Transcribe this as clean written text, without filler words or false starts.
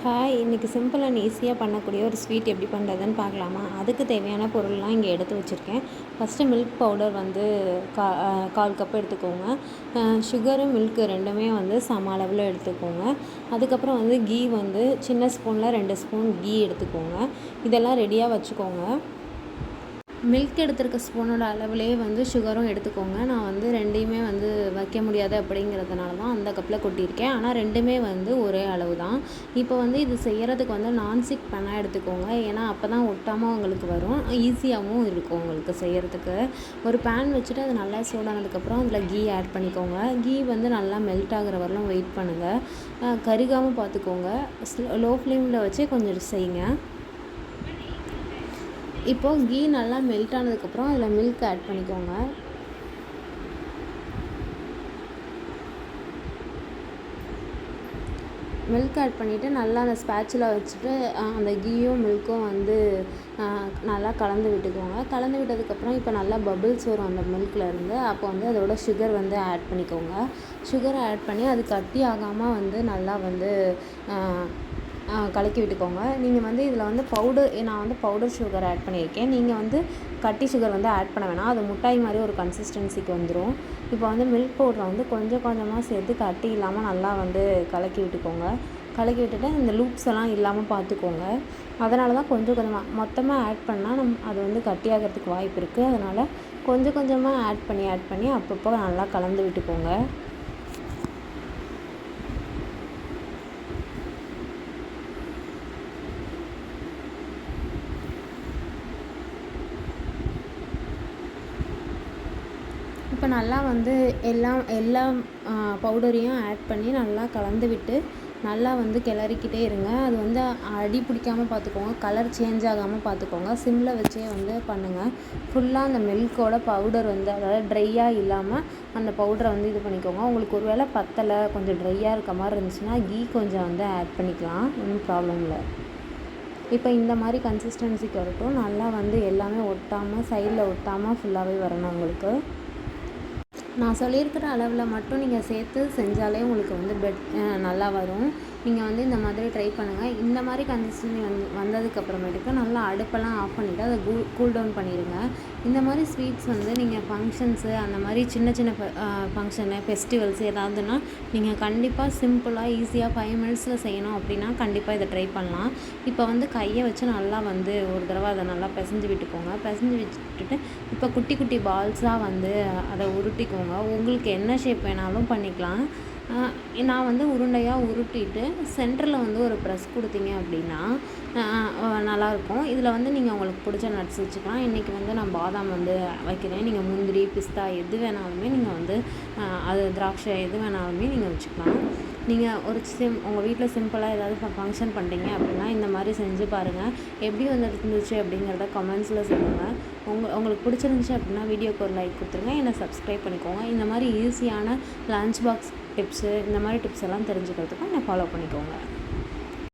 Hi, இன்றைக்கி simple and ஈஸியாக பண்ணக்கூடிய ஒரு ஸ்வீட் எப்படி பண்ணுறதுன்னு பார்க்கலாமா? அதுக்கு தேவையான பொருள்லாம் இங்கே எடுத்து வச்சுருக்கேன். ஃபஸ்ட்டு மில்க் பவுடர் வந்து 1/4 கப் எடுத்துக்கோங்க. சுகரும் மில்க்கு ரெண்டுமே வந்து சம அளவில் எடுத்துக்கோங்க. அதுக்கப்புறம் வந்து கீ வந்து சின்ன ஸ்பூனில் 2 ஸ்பூன் கீ எடுத்துக்கோங்க. இதெல்லாம் ரெடியாக வச்சுக்கோங்க. மில்க் எடுத்துருக்க ஸ்பூனோட அளவுலேயே வந்து சுகரும் எடுத்துக்கோங்க. நான் வந்து ரெண்டையுமே வந்து வைக்க முடியாது அப்படிங்கிறதுனால தான் அந்த கப்பில் கொட்டியிருக்கேன். ஆனால் ரெண்டுமே வந்து ஒரே அளவு தான். இப்போ வந்து இது செய்கிறதுக்கு வந்து நான்ஸ்டிக் பேனாக எடுத்துக்கோங்க. ஏன்னா அப்போ தான் ஒட்டாமல் உங்களுக்கு வரும், ஈஸியாகவும் இருக்கும் உங்களுக்கு செய்கிறதுக்கு. ஒரு பேன் வச்சுட்டு அது நல்லா சூடானதுக்கப்புறம் அதில் கீ ஆட் பண்ணிக்கோங்க. கீ வந்து நல்லா மெல்ட் ஆகிற வரலாம் வெயிட் பண்ணுங்கள். கருகாமல் பார்த்துக்கோங்க. லோ ஃப்ளேமில் வச்சு கொஞ்சம் செய்யுங்க. இப்போது கீ நல்லா மெல்ட் ஆனதுக்கப்புறம் அதில் மில்க் ஆட் பண்ணிக்கோங்க. மில்க் ஆட் பண்ணிவிட்டு நல்லா அந்த ஸ்பேட்சில் வச்சுட்டு அந்த கீயும் மில்க்கும் வந்து நல்லா கலந்து விட்டுக்கோங்க. கலந்து விட்டதுக்கப்புறம் இப்போ நல்லா பபிள்ஸ் வரும் அந்த மில்கில் இருந்து. அப்போ வந்து அதோட சுகர் வந்து ஆட் பண்ணிக்கோங்க. சுகரை ஆட் பண்ணி அது கட்டி ஆகாமல் வந்து நல்லா வந்து கலக்கி விட்டுக்கோங்க. நீங்கள் வந்து இதில் வந்து நான் வந்து பவுடர் சுகர் ஆட் பண்ணியிருக்கேன். நீங்கள் வந்து கட்டி சுகர் வந்து ஆட் பண்ண வேணாம், அது மிட்டாய் மாதிரி ஒரு கன்சிஸ்டன்சிக்கு வந்துடும். இப்போ வந்து மில்க் பவுடரை வந்து கொஞ்சம் கொஞ்சமாக சேர்த்து கட்டி இல்லாமல் நல்லா வந்து கலக்கி விட்டுக்கோங்க. கலக்கி விட்டுட்டு இந்த லூப்ஸ் எல்லாம் இல்லாமல் பார்த்துக்கோங்க. அதனால தான் கொஞ்சம் கொஞ்சமாக மொத்தமாக ஆட் பண்ணால் அது வந்து கட்டியாகிறதுக்கு வாய்ப்பு இருக்குது. அதனால் கொஞ்சம் கொஞ்சமாக ஆட் பண்ணி அப்பப்போ நல்லா கலந்து விட்டுக்கோங்க. இப்போ நல்லா வந்து எல்லா பவுடரையும் ஆட் பண்ணி நல்லா கலந்து விட்டு நல்லா வந்து கிளறிக்கிட்டே இருங்க. அது வந்து அடி பிடிக்காமல் பார்த்துக்கோங்க, கலர் சேஞ்ச் ஆகாமல் பார்த்துக்கோங்க. சிம்மில் வச்சே வந்து பண்ணுங்கள். ஃபுல்லாக அந்த மில்கோட பவுடர் வந்து அதாவது ட்ரையாக இல்லாமல் அந்த பவுடரை வந்து இது பண்ணிக்கோங்க. உங்களுக்கு ஒரு வேளை பத்தலை, கொஞ்சம் ட்ரையாக இருக்க மாதிரி இருந்துச்சுன்னா கீ கொஞ்சம் வந்து ஆட் பண்ணிக்கலாம், ஒன்றும் ப்ராப்ளம் இல்லை. இப்போ இந்த மாதிரி கன்சிஸ்டன்சிக்கு வரட்டும். நல்லா வந்து எல்லாமே ஒட்டாமல், சைடில் ஒட்டாமல் ஃபுல்லாகவே வரணும் உங்களுக்கு. நான் சொல்லியிருக்கிற அளவில் மட்டும் நீங்கள் சேர்த்து செஞ்சாலே உங்களுக்கு வந்து நல்லா வரும். நீங்கள் வந்து இந்த மாதிரி ட்ரை பண்ணுங்கள். இந்த மாதிரி கன்சிஸ்டன்சி வந்ததுக்கப்புறமேட்டுக்கு நல்லா அடுப்பெல்லாம் ஆஃப் பண்ணிவிட்டு அதை கூல் டவுன் பண்ணிடுங்க. இந்த மாதிரி ஸ்வீட்ஸ் வந்து நீங்கள் ஃபங்க்ஷன்ஸு அந்த மாதிரி சின்ன சின்ன ஃபங்க்ஷனு ஃபெஸ்டிவல்ஸ் ஏதாவதுன்னா நீங்கள் கண்டிப்பாக சிம்பிளாக ஈஸியாக 5 மினிட்ஸில் செய்யணும் அப்படின்னா கண்டிப்பாக இதை ட்ரை பண்ணலாம். இப்போ வந்து கையை வச்சு நல்லா வந்து ஒரு தடவை அதை நல்லா பிசைஞ்சு விட்டுக்கோங்க. பிசைஞ்சு விட்டுட்டு இப்போ குட்டி குட்டி பால்ஸாக வந்து அதை உருட்டிக்கோங்க. உங்களுக்கு என்ன ஷேப் வேணாலும் பண்ணிக்கலாம். நான் வந்து உருண்டையாக உருட்டிட்டு சென்டரில் வந்து ஒரு ப்ரெஸ் கொடுத்தீங்க அப்படின்னா நல்லாயிருக்கும். இதில் வந்து நீங்கள் உங்களுக்கு பிடிச்ச நட்ஸ் வச்சுக்கலாம். இன்றைக்கி வந்து நான் பாதாம் வந்து வைக்கிறேன். நீங்கள் முந்திரி, பிஸ்தா எது வேணாலுமே நீங்கள் வந்து அது திராட்சை எது வேணாலுமே நீங்கள் வச்சுக்கலாம். நீங்கள் உங்கள் வீட்டில் சிம்பிளாக ஏதாவது ஃபங்க்ஷன் பண்ணுறீங்க அப்படின்னா இந்த மாதிரி செஞ்சு பாருங்கள். எப்படி இருந்துச்சு அப்படிங்கிறத கமெண்ட்ஸில் சொல்லுங்கள். உங்களுக்கு பிடிச்சிருந்துச்சி அப்படின்னா வீடியோக்கு ஒரு லைக் கொடுத்துருங்க. என்னை சப்ஸ்கிரைப் பண்ணிக்கோங்க. இந்த மாதிரி ஈஸியான லன்ச் பாக்ஸ் டிப்ஸு இந்த மாதிரி டிப்ஸ் எல்லாம் தெரிஞ்சுக்கிறதுக்கும் என்னை ஃபாலோ பண்ணிக்கோங்க.